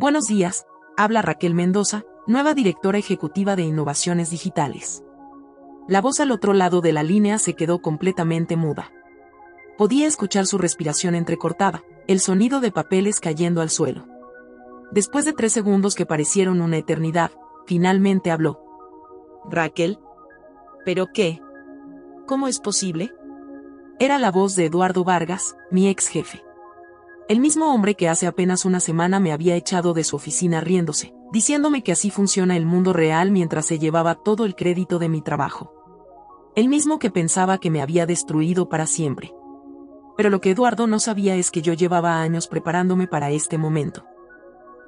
Buenos días, habla Raquel Mendoza, nueva directora ejecutiva de Innovaciones Digitales. La voz al otro lado de la línea se quedó completamente muda. Podía escuchar su respiración entrecortada, el sonido de papeles cayendo al suelo. Después de 3 segundos que parecieron una eternidad, finalmente habló. Raquel. ¿Pero qué? ¿Cómo es posible? Era la voz de Eduardo Vargas, mi ex jefe. El mismo hombre que hace apenas una semana me había echado de su oficina riéndose, diciéndome que así funciona el mundo real mientras se llevaba todo el crédito de mi trabajo. El mismo que pensaba que me había destruido para siempre. Pero lo que Eduardo no sabía es que yo llevaba años preparándome para este momento.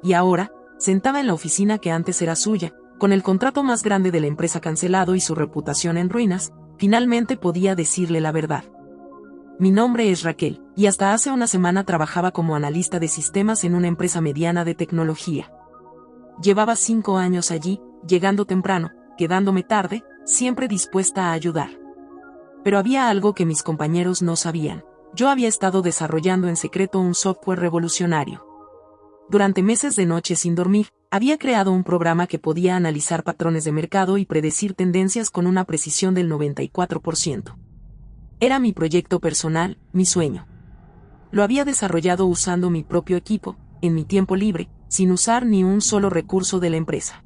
Y ahora, sentada en la oficina que antes era suya, con el contrato más grande de la empresa cancelado y su reputación en ruinas, finalmente podía decirle la verdad. Mi nombre es Raquel, y hasta hace una semana trabajaba como analista de sistemas en una empresa mediana de tecnología. Llevaba 5 años allí, llegando temprano, quedándome tarde, siempre dispuesta a ayudar. Pero había algo que mis compañeros no sabían. Yo había estado desarrollando en secreto un software revolucionario. Durante meses de noche sin dormir, había creado un programa que podía analizar patrones de mercado y predecir tendencias con una precisión del 94%. Era mi proyecto personal, mi sueño. Lo había desarrollado usando mi propio equipo, en mi tiempo libre, sin usar ni un solo recurso de la empresa.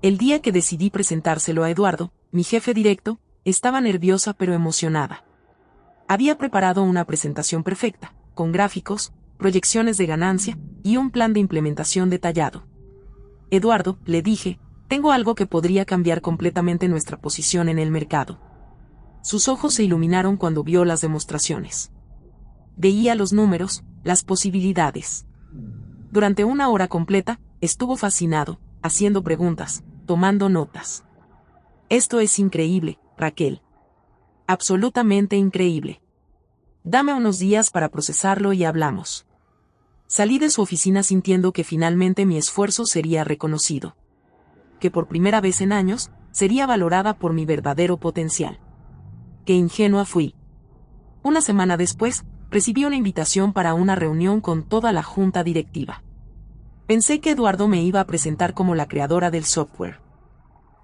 El día que decidí presentárselo a Eduardo, mi jefe directo, estaba nerviosa pero emocionada. Había preparado una presentación perfecta, con gráficos, proyecciones de ganancia y un plan de implementación detallado. Eduardo, le dije, tengo algo que podría cambiar completamente nuestra posición en el mercado. Sus ojos se iluminaron cuando vio las demostraciones. Veía los números, las posibilidades. Durante 1 hora completa, estuvo fascinado, haciendo preguntas, tomando notas. Esto es increíble, Raquel. Absolutamente increíble. Dame unos días para procesarlo y hablamos. Salí de su oficina sintiendo que finalmente mi esfuerzo sería reconocido. Que por primera vez en años, sería valorada por mi verdadero potencial. Qué ingenua fui. Una semana después, recibí una invitación para una reunión con toda la junta directiva. Pensé que Eduardo me iba a presentar como la creadora del software.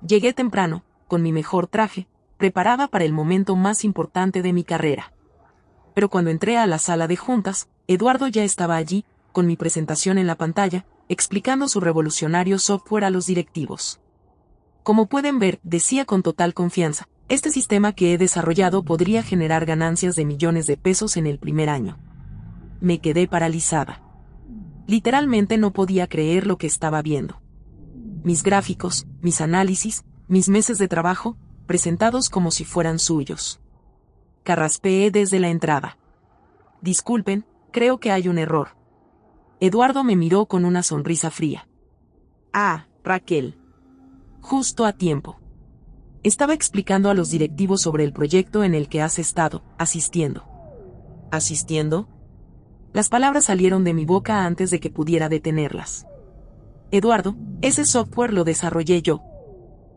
Llegué temprano, con mi mejor traje, preparada para el momento más importante de mi carrera. Pero cuando entré a la sala de juntas, Eduardo ya estaba allí, con mi presentación en la pantalla, explicando su revolucionario software a los directivos. Como pueden ver, decía con total confianza, este sistema que he desarrollado podría generar ganancias de millones de pesos en el primer año. Me quedé paralizada. Literalmente no podía creer lo que estaba viendo. Mis gráficos, mis análisis, mis meses de trabajo, presentados como si fueran suyos. Carraspeé desde la entrada. Disculpen, creo que hay un error. Eduardo me miró con una sonrisa fría. Ah, Raquel. Justo a tiempo. Estaba explicando a los directivos sobre el proyecto en el que has estado, asistiendo. ¿Asistiendo? Las palabras salieron de mi boca antes de que pudiera detenerlas. Eduardo, ese software lo desarrollé yo.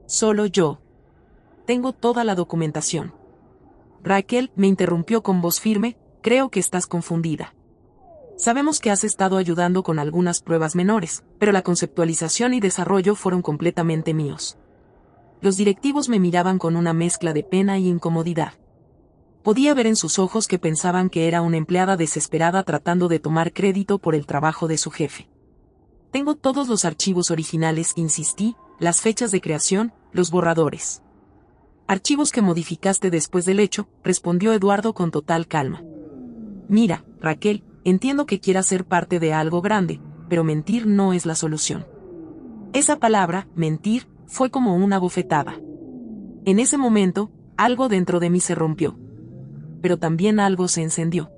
Solo yo. Tengo toda la documentación. Raquel, me interrumpió con voz firme, creo que estás confundida. Sabemos que has estado ayudando con algunas pruebas menores, pero la conceptualización y desarrollo fueron completamente míos. Los directivos me miraban con una mezcla de pena y incomodidad. Podía ver en sus ojos que pensaban que era una empleada desesperada tratando de tomar crédito por el trabajo de su jefe. Tengo todos los archivos originales, insistí, las fechas de creación, los borradores. Archivos que modificaste después del hecho, respondió Eduardo con total calma. Mira, Raquel, entiendo que quieras ser parte de algo grande, pero mentir no es la solución. Esa palabra, mentir, fue como una bofetada. En ese momento, algo dentro de mí se rompió. Pero también algo se encendió.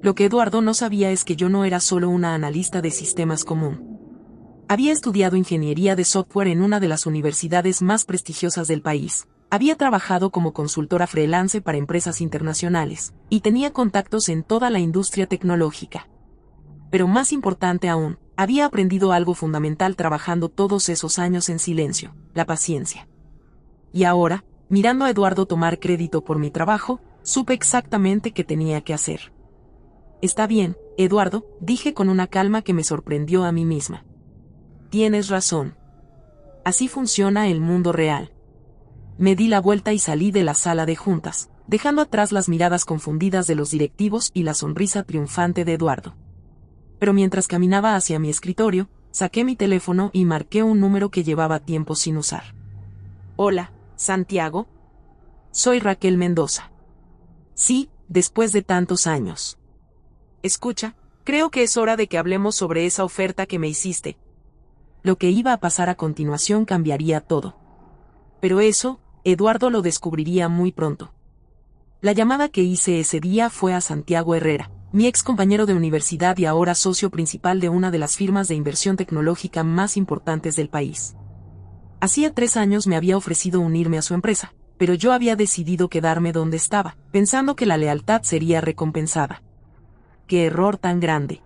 Lo que Eduardo no sabía es que yo no era solo una analista de sistemas común. Había estudiado ingeniería de software en una de las universidades más prestigiosas del país. Había trabajado como consultora freelance para empresas internacionales, y tenía contactos en toda la industria tecnológica. Pero más importante aún, había aprendido algo fundamental trabajando todos esos años en silencio, la paciencia. Y ahora, mirando a Eduardo tomar crédito por mi trabajo, supe exactamente qué tenía que hacer. Está bien, Eduardo, dije con una calma que me sorprendió a mí misma. Tienes razón. Así funciona el mundo real. Me di la vuelta y salí de la sala de juntas, dejando atrás las miradas confundidas de los directivos y la sonrisa triunfante de Eduardo. Pero mientras caminaba hacia mi escritorio, saqué mi teléfono y marqué un número que llevaba tiempo sin usar. Hola, Santiago. Soy Raquel Mendoza. Sí, después de tantos años. Escucha, creo que es hora de que hablemos sobre esa oferta que me hiciste. Lo que iba a pasar a continuación cambiaría todo. Pero eso, Eduardo lo descubriría muy pronto. La llamada que hice ese día fue a Santiago Herrera, mi ex compañero de universidad y ahora socio principal de una de las firmas de inversión tecnológica más importantes del país. Hacía 3 años me había ofrecido unirme a su empresa, pero yo había decidido quedarme donde estaba, pensando que la lealtad sería recompensada. ¡Qué error tan grande!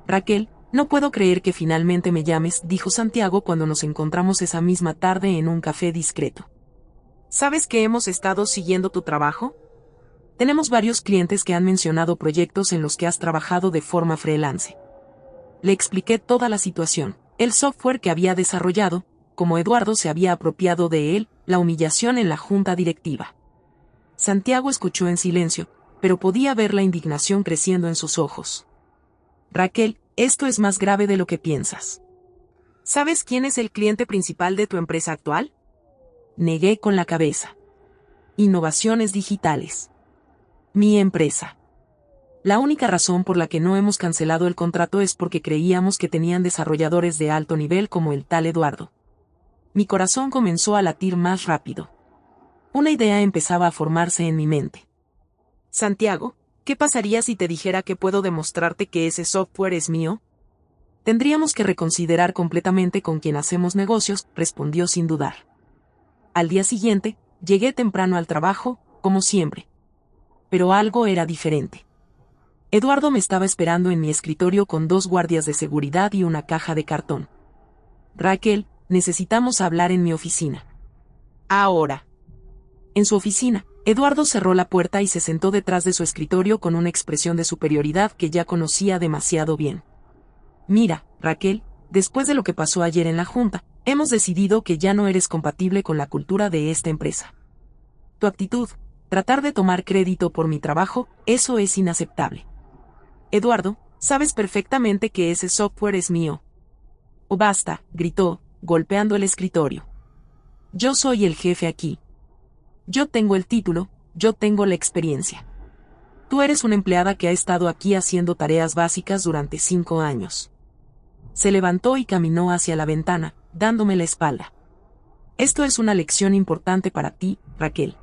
Raquel, no puedo creer que finalmente me llames, dijo Santiago cuando nos encontramos esa misma tarde en un café discreto. ¿Sabes que hemos estado siguiendo tu trabajo? Tenemos varios clientes que han mencionado proyectos en los que has trabajado de forma freelance. Le expliqué toda la situación, el software que había desarrollado, cómo Eduardo se había apropiado de él, la humillación en la junta directiva. Santiago escuchó en silencio, pero podía ver la indignación creciendo en sus ojos. Raquel, esto es más grave de lo que piensas. ¿Sabes quién es el cliente principal de tu empresa actual? Negué con la cabeza. Innovaciones digitales. Mi empresa. La única razón por la que no hemos cancelado el contrato es porque creíamos que tenían desarrolladores de alto nivel como el tal Eduardo. Mi corazón comenzó a latir más rápido. Una idea empezaba a formarse en mi mente. Santiago, ¿qué pasaría si te dijera que puedo demostrarte que ese software es mío? Tendríamos que reconsiderar completamente con quién hacemos negocios, respondió sin dudar. Al día siguiente, llegué temprano al trabajo, como siempre. Pero algo era diferente. Eduardo me estaba esperando en mi escritorio con 2 guardias de seguridad y una caja de cartón. Raquel, necesitamos hablar en mi oficina. Ahora. En su oficina, Eduardo cerró la puerta y se sentó detrás de su escritorio con una expresión de superioridad que ya conocía demasiado bien. Mira, Raquel, después de lo que pasó ayer en la junta, hemos decidido que ya no eres compatible con la cultura de esta empresa. Tu actitud, tratar de tomar crédito por mi trabajo, eso es inaceptable. Eduardo, sabes perfectamente que ese software es mío. Oh, basta, gritó, golpeando el escritorio. Yo soy el jefe aquí. Yo tengo el título, yo tengo la experiencia. Tú eres una empleada que ha estado aquí haciendo tareas básicas durante 5 años. Se levantó y caminó hacia la ventana, dándome la espalda. Esto es una lección importante para ti, Raquel.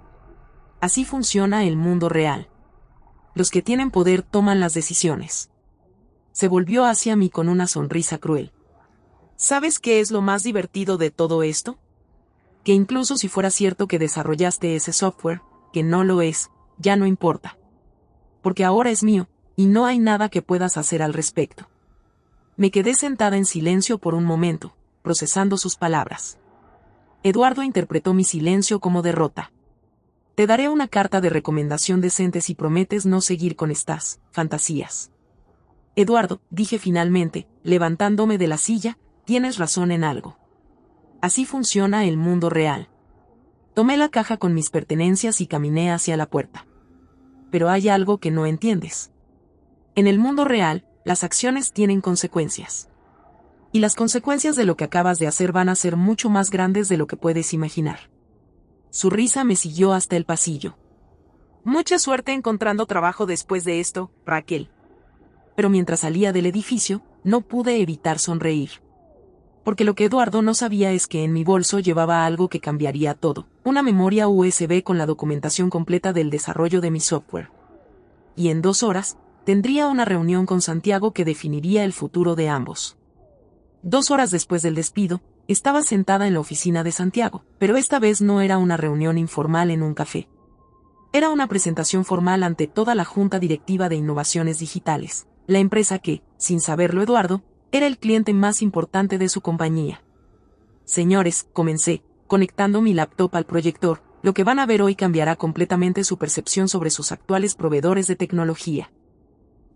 Así funciona el mundo real. Los que tienen poder toman las decisiones. Se volvió hacia mí con una sonrisa cruel. ¿Sabes qué es lo más divertido de todo esto? Que incluso si fuera cierto que desarrollaste ese software, que no lo es, ya no importa. Porque ahora es mío, y no hay nada que puedas hacer al respecto. Me quedé sentada en silencio por un momento, procesando sus palabras. Eduardo interpretó mi silencio como derrota. Te daré una carta de recomendación decente si prometes no seguir con estas fantasías. Eduardo, dije finalmente, levantándome de la silla, tienes razón en algo. Así funciona el mundo real. Tomé la caja con mis pertenencias y caminé hacia la puerta. Pero hay algo que no entiendes. En el mundo real, las acciones tienen consecuencias. Y las consecuencias de lo que acabas de hacer van a ser mucho más grandes de lo que puedes imaginar. Su risa me siguió hasta el pasillo. Mucha suerte encontrando trabajo después de esto, Raquel. Pero mientras salía del edificio, no pude evitar sonreír. Porque lo que Eduardo no sabía es que en mi bolso llevaba algo que cambiaría todo, una memoria USB con la documentación completa del desarrollo de mi software. Y en 2 horas, tendría una reunión con Santiago que definiría el futuro de ambos. 2 horas después del despido, estaba sentada en la oficina de Santiago, pero esta vez no era una reunión informal en un café. Era una presentación formal ante toda la junta directiva de Innovaciones Digitales, la empresa que, sin saberlo Eduardo, era el cliente más importante de su compañía. Señores, comencé, conectando mi laptop al proyector, lo que van a ver hoy cambiará completamente su percepción sobre sus actuales proveedores de tecnología.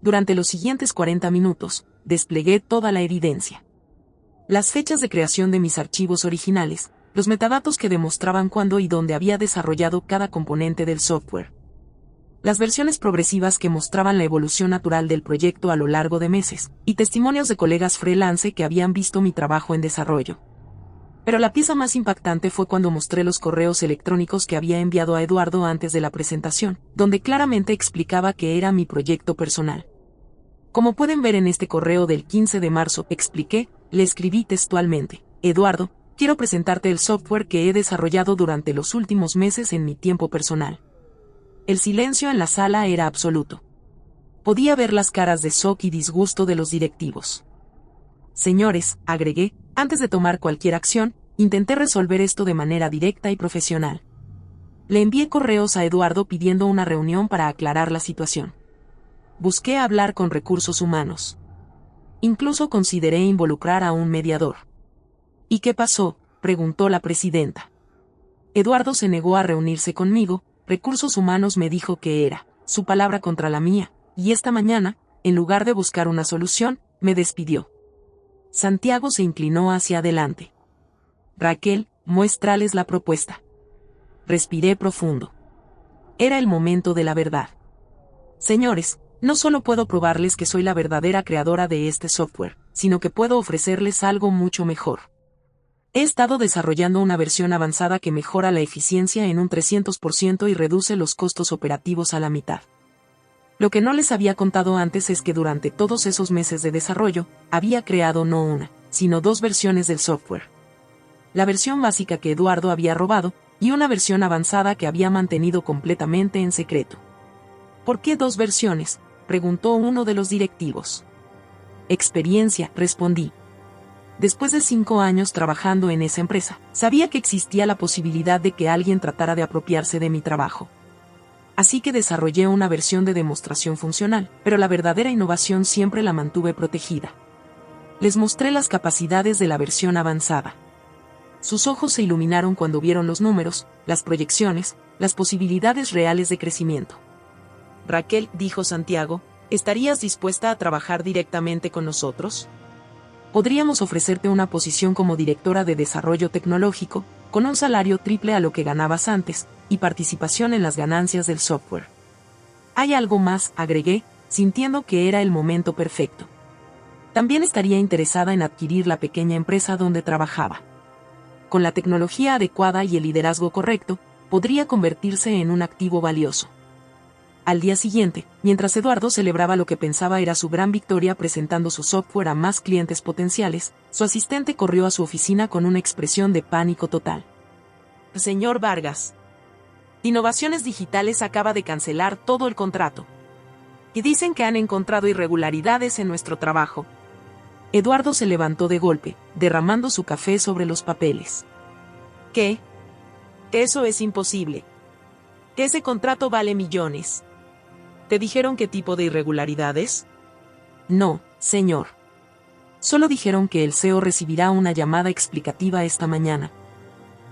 Durante los siguientes 40 minutos, desplegué toda la evidencia. Las fechas de creación de mis archivos originales, los metadatos que demostraban cuándo y dónde había desarrollado cada componente del software. Las versiones progresivas que mostraban la evolución natural del proyecto a lo largo de meses, y testimonios de colegas freelance que habían visto mi trabajo en desarrollo. Pero la pieza más impactante fue cuando mostré los correos electrónicos que había enviado a Eduardo antes de la presentación, donde claramente explicaba que era mi proyecto personal. Como pueden ver en este correo del 15 de marzo, expliqué, le escribí textualmente: Eduardo, quiero presentarte el software que he desarrollado durante los últimos meses en mi tiempo personal. El silencio en la sala era absoluto. Podía ver las caras de shock y disgusto de los directivos. Señores, agregué, antes de tomar cualquier acción, intenté resolver esto de manera directa y profesional. Le envié correos a Eduardo pidiendo una reunión para aclarar la situación. Busqué hablar con recursos humanos. Incluso consideré involucrar a un mediador. ¿Y qué pasó?, preguntó la presidenta. Eduardo se negó a reunirse conmigo, recursos humanos me dijo que era su palabra contra la mía, y esta mañana, en lugar de buscar una solución, me despidió. Santiago se inclinó hacia adelante. Raquel, muéstrales la propuesta. Respiré profundo. Era el momento de la verdad. Señores, no solo puedo probarles que soy la verdadera creadora de este software, sino que puedo ofrecerles algo mucho mejor. He estado desarrollando una versión avanzada que mejora la eficiencia en un 300% y reduce los costos operativos a la mitad. Lo que no les había contado antes es que durante todos esos meses de desarrollo, había creado no una, sino 2 versiones del software. La versión básica que Eduardo había robado, y una versión avanzada que había mantenido completamente en secreto. ¿Por qué 2 versiones?, preguntó uno de los directivos. Experiencia, respondí. Después de 5 años trabajando en esa empresa, sabía que existía la posibilidad de que alguien tratara de apropiarse de mi trabajo. Así que desarrollé una versión de demostración funcional, pero la verdadera innovación siempre la mantuve protegida. Les mostré las capacidades de la versión avanzada. Sus ojos se iluminaron cuando vieron los números, las proyecciones, las posibilidades reales de crecimiento. Raquel, dijo Santiago, ¿estarías dispuesta a trabajar directamente con nosotros? Podríamos ofrecerte una posición como directora de desarrollo tecnológico, con un salario triple a lo que ganabas antes, y participación en las ganancias del software. Hay algo más, agregué, sintiendo que era el momento perfecto. También estaría interesada en adquirir la pequeña empresa donde trabajaba. Con la tecnología adecuada y el liderazgo correcto, podría convertirse en un activo valioso. Al día siguiente, mientras Eduardo celebraba lo que pensaba era su gran victoria presentando su software a más clientes potenciales, su asistente corrió a su oficina con una expresión de pánico total. Señor Vargas, Innovaciones Digitales acaba de cancelar todo el contrato. Y dicen que han encontrado irregularidades en nuestro trabajo. Eduardo se levantó de golpe, derramando su café sobre los papeles. ¿Qué? Eso es imposible. Ese contrato vale millones. ¿Te dijeron qué tipo de irregularidades? No, señor. Solo dijeron que el CEO recibirá una llamada explicativa esta mañana.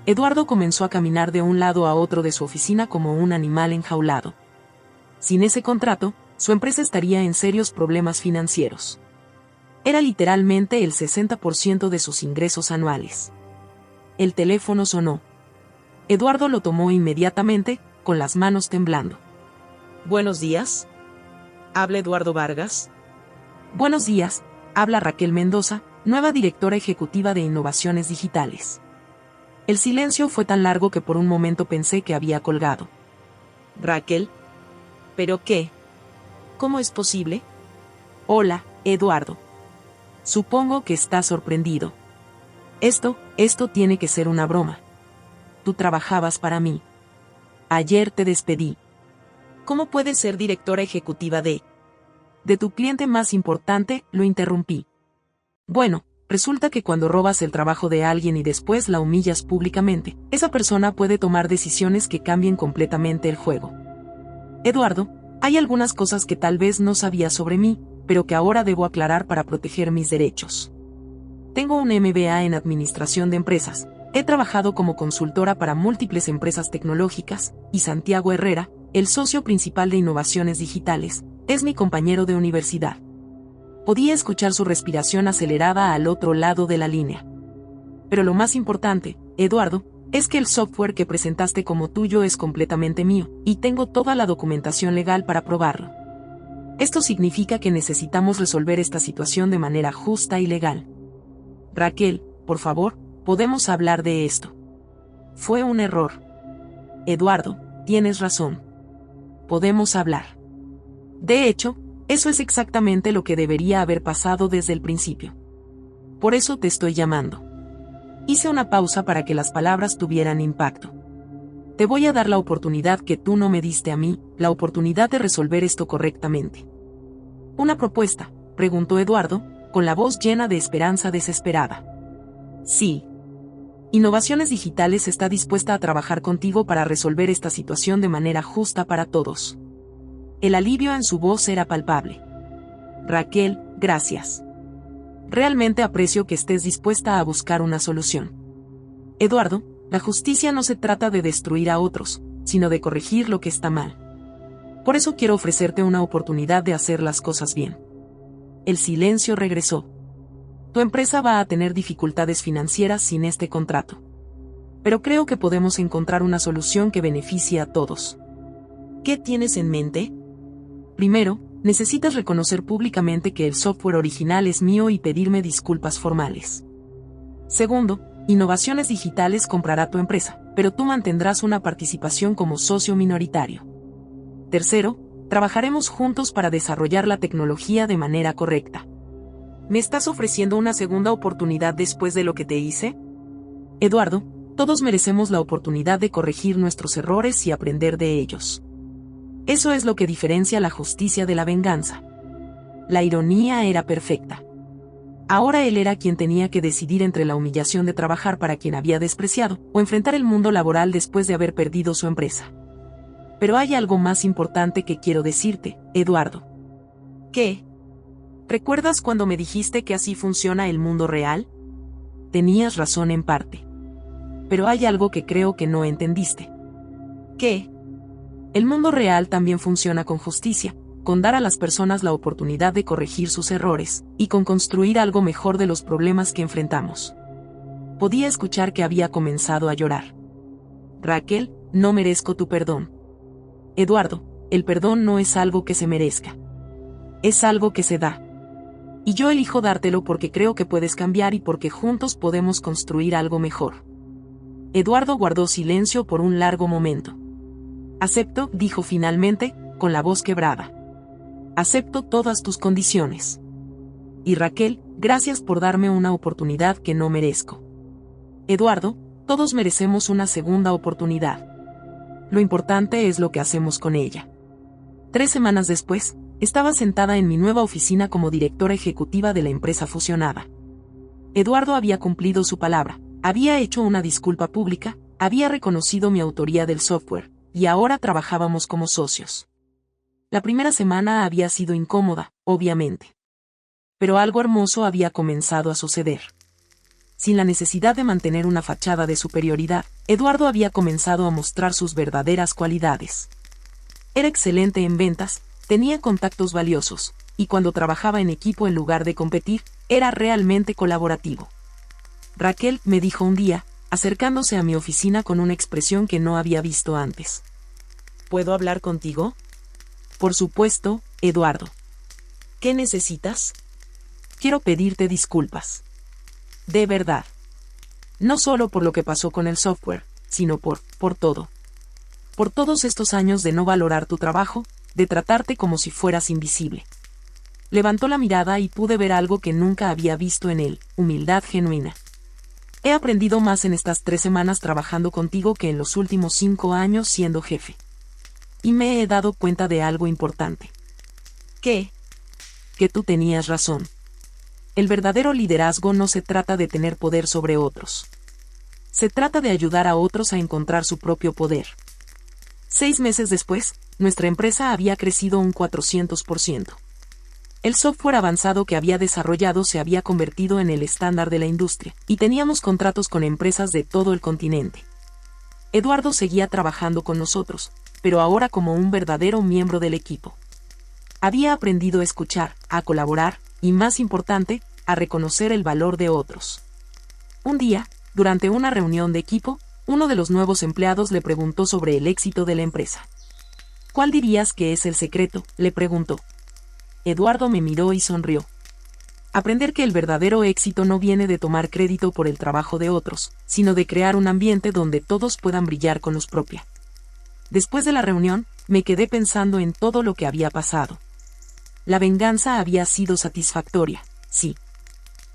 Eduardo comenzó a caminar de un lado a otro de su oficina como un animal enjaulado. Sin ese contrato, su empresa estaría en serios problemas financieros. Era literalmente el 60% de sus ingresos anuales. El teléfono sonó. Eduardo lo tomó inmediatamente, con las manos temblando. Buenos días. ¿Habla Eduardo Vargas? Buenos días, habla Raquel Mendoza, nueva directora ejecutiva de Innovaciones Digitales. El silencio fue tan largo que por un momento pensé que había colgado. Raquel. ¿Pero qué? ¿Cómo es posible? Hola, Eduardo. Supongo que estás sorprendido. Esto tiene que ser una broma. Tú trabajabas para mí. Ayer te despedí. ¿Cómo puedes ser directora ejecutiva de tu cliente más importante? Lo interrumpí. Bueno, resulta que cuando robas el trabajo de alguien y después la humillas públicamente, esa persona puede tomar decisiones que cambien completamente el juego. Eduardo, hay algunas cosas que tal vez no sabías sobre mí, pero que ahora debo aclarar para proteger mis derechos. Tengo un MBA en Administración de Empresas. He trabajado como consultora para múltiples empresas tecnológicas, y Santiago Herrera, el socio principal de Innovaciones Digitales, Es mi compañero de universidad. Podía escuchar su respiración acelerada al otro lado de la línea. Pero lo más importante, Eduardo, es que el software que presentaste como tuyo es completamente mío, y tengo toda la documentación legal para probarlo. Esto significa que necesitamos resolver esta situación de manera justa y legal. Raquel, por favor, podemos hablar de esto. Fue un error. Eduardo, tienes razón. Podemos hablar. De hecho, eso es exactamente lo que debería haber pasado desde el principio. Por eso te estoy llamando. Hice una pausa para que las palabras tuvieran impacto. Te voy a dar la oportunidad que tú no me diste a mí, la oportunidad de resolver esto correctamente. ¿Una propuesta?, preguntó Eduardo, con la voz llena de esperanza desesperada. Sí. Innovaciones Digitales está dispuesta a trabajar contigo para resolver esta situación de manera justa para todos. El alivio en su voz era palpable. Raquel, gracias. Realmente aprecio que estés dispuesta a buscar una solución. Eduardo, la justicia no se trata de destruir a otros, sino de corregir lo que está mal. Por eso quiero ofrecerte una oportunidad de hacer las cosas bien. El silencio regresó. Tu empresa va a tener dificultades financieras sin este contrato. Pero creo que podemos encontrar una solución que beneficie a todos. ¿Qué tienes en mente? Primero, necesitas reconocer públicamente que el software original es mío y pedirme disculpas formales. Segundo, Innovaciones Digitales comprará tu empresa, pero tú mantendrás una participación como socio minoritario. Tercero, trabajaremos juntos para desarrollar la tecnología de manera correcta. ¿Me estás ofreciendo una segunda oportunidad después de lo que te hice? Eduardo, todos merecemos la oportunidad de corregir nuestros errores y aprender de ellos. Eso es lo que diferencia la justicia de la venganza. La ironía era perfecta. Ahora él era quien tenía que decidir entre la humillación de trabajar para quien había despreciado, o enfrentar el mundo laboral después de haber perdido su empresa. Pero hay algo más importante que quiero decirte, Eduardo. ¿Qué? ¿Recuerdas cuando me dijiste que así funciona el mundo real? Tenías razón en parte. Pero hay algo que creo que no entendiste. ¿Qué? El mundo real también funciona con justicia, con dar a las personas la oportunidad de corregir sus errores, y con construir algo mejor de los problemas que enfrentamos. Podía escuchar que había comenzado a llorar. Raquel, no merezco tu perdón. Eduardo, el perdón no es algo que se merezca. Es algo que se da. Y yo elijo dártelo porque creo que puedes cambiar y porque juntos podemos construir algo mejor. Eduardo guardó silencio por un largo momento. Acepto, dijo finalmente, con la voz quebrada. Acepto todas tus condiciones. Y Raquel, gracias por darme una oportunidad que no merezco. Eduardo, todos merecemos una segunda oportunidad. Lo importante es lo que hacemos con ella. 3 semanas después, estaba sentada en mi nueva oficina como directora ejecutiva de la empresa fusionada. Eduardo había cumplido su palabra, había hecho una disculpa pública, había reconocido mi autoría del software, y ahora trabajábamos como socios. La primera semana había sido incómoda, obviamente. Pero algo hermoso había comenzado a suceder. Sin la necesidad de mantener una fachada de superioridad, Eduardo había comenzado a mostrar sus verdaderas cualidades. Era excelente en ventas, tenía contactos valiosos, y cuando trabajaba en equipo en lugar de competir, era realmente colaborativo. Raquel, me dijo un día, acercándose a mi oficina con una expresión que no había visto antes. ¿Puedo hablar contigo? Por supuesto, Eduardo. ¿Qué necesitas? Quiero pedirte disculpas. De verdad. No solo por lo que pasó con el software, sino por todo. Por todos estos años de no valorar tu trabajo, de tratarte como si fueras invisible. Levantó la mirada y pude ver algo que nunca había visto en él, humildad genuina. He aprendido más en estas 3 semanas trabajando contigo que en los últimos 5 años siendo jefe. Y me he dado cuenta de algo importante. ¿Qué? Que tú tenías razón. El verdadero liderazgo no se trata de tener poder sobre otros. Se trata de ayudar a otros a encontrar su propio poder. 6 meses después, nuestra empresa había crecido un 400%. El software avanzado que había desarrollado se había convertido en el estándar de la industria, y teníamos contratos con empresas de todo el continente. Eduardo seguía trabajando con nosotros, pero ahora como un verdadero miembro del equipo. Había aprendido a escuchar, a colaborar, y más importante, a reconocer el valor de otros. Un día, durante una reunión de equipo, uno de los nuevos empleados le preguntó sobre el éxito de la empresa. ¿Cuál dirías que es el secreto?, le preguntó. Eduardo me miró y sonrió. Aprender que el verdadero éxito no viene de tomar crédito por el trabajo de otros, sino de crear un ambiente donde todos puedan brillar con luz propia. Después de la reunión, me quedé pensando en todo lo que había pasado. La venganza había sido satisfactoria, sí.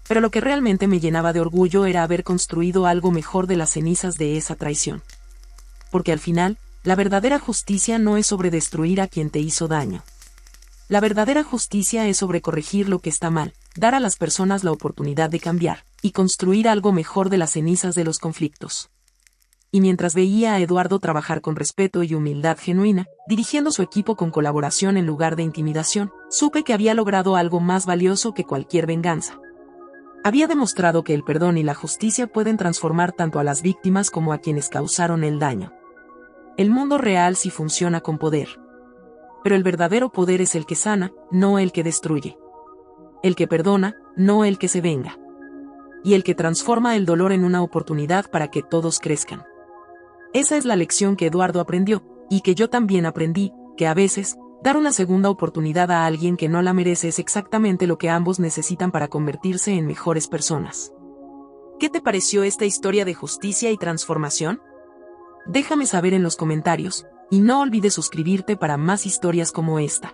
Pero lo que realmente me llenaba de orgullo era haber construido algo mejor de las cenizas de esa traición. Porque al final, la verdadera justicia no es sobre destruir a quien te hizo daño. La verdadera justicia es sobre corregir lo que está mal, dar a las personas la oportunidad de cambiar, y construir algo mejor de las cenizas de los conflictos. Y mientras veía a Eduardo trabajar con respeto y humildad genuina, dirigiendo su equipo con colaboración en lugar de intimidación, supe que había logrado algo más valioso que cualquier venganza. Había demostrado que el perdón y la justicia pueden transformar tanto a las víctimas como a quienes causaron el daño. El mundo real sí funciona con poder. Pero el verdadero poder es el que sana, no el que destruye. El que perdona, no el que se venga. Y el que transforma el dolor en una oportunidad para que todos crezcan. Esa es la lección que Eduardo aprendió, y que yo también aprendí, que a veces, dar una segunda oportunidad a alguien que no la merece es exactamente lo que ambos necesitan para convertirse en mejores personas. ¿Qué te pareció esta historia de justicia y transformación? Déjame saber en los comentarios, y no olvides suscribirte para más historias como esta.